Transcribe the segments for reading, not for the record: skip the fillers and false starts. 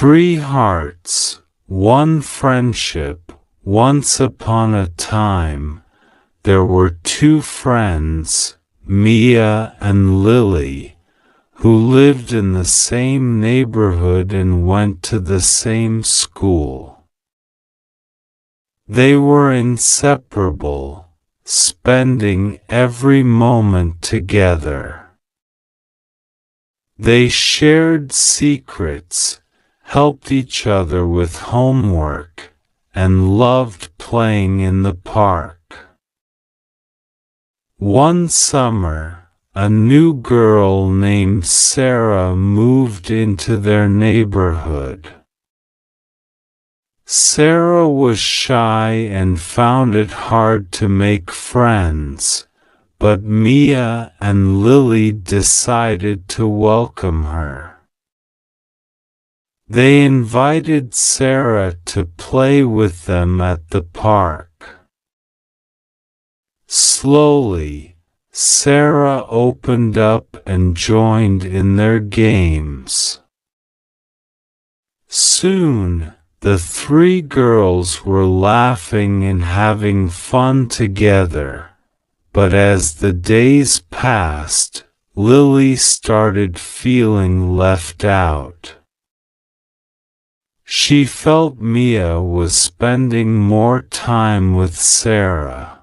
Three hearts, one friendship. Once upon a time, there were two friends, Mia and Lily, who lived in the same neighborhood and went to the same school. They were inseparable, spending every moment together. They shared secrets, helped each other with homework, and loved playing in the park. One summer, a new girl named Sarah moved into their neighborhood. Sarah was shy and found it hard to make friends, but Mia and Lily decided to welcome her. They invited Sarah to play with them at the park. Slowly, Sarah opened up and joined in their games. Soon, the three girls were laughing and having fun together, but as the days passed, Lily started feeling left out. She felt Mia was spending more time with Sarah.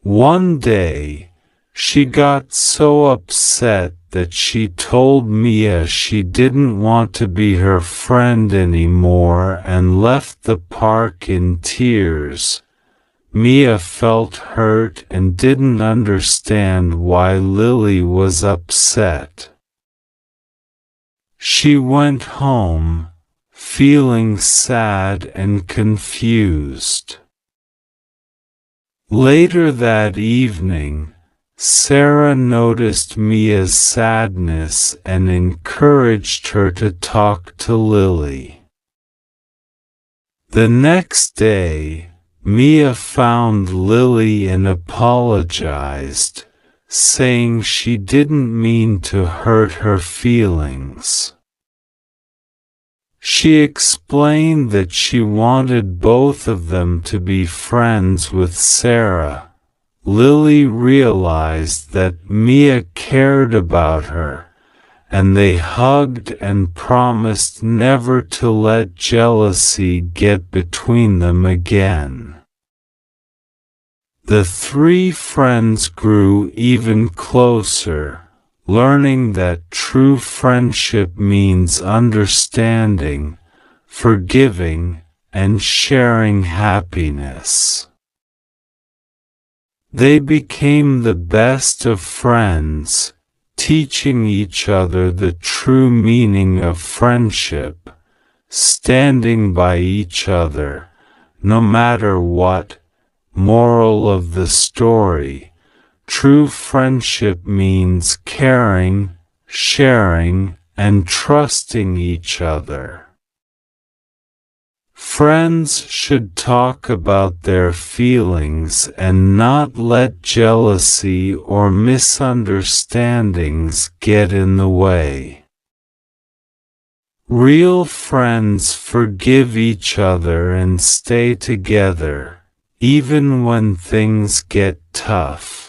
One day, she got so upset that she told Mia she didn't want to be her friend anymore and left the park in tears. Mia felt hurt and didn't understand why Lily was upset. She went home, feeling sad and confused. Later that evening, Sarah noticed Mia's sadness and encouraged her to talk to Lily. The next day, Mia found Lily and apologized, saying she didn't mean to hurt her feelings. She explained that she wanted both of them to be friends with Sarah. Lily realized that Mia cared about her, and they hugged and promised never to let jealousy get between them again. The three friends grew even closer, learning that true friendship means understanding, forgiving, and sharing happiness. They became the best of friends, teaching each other the true meaning of friendship, standing by each other, no matter what. Moral of the story: true friendship means caring, sharing, and trusting each other. Friends should talk about their feelings and not let jealousy or misunderstandings get in the way. Real friends forgive each other and stay together, even when things get tough.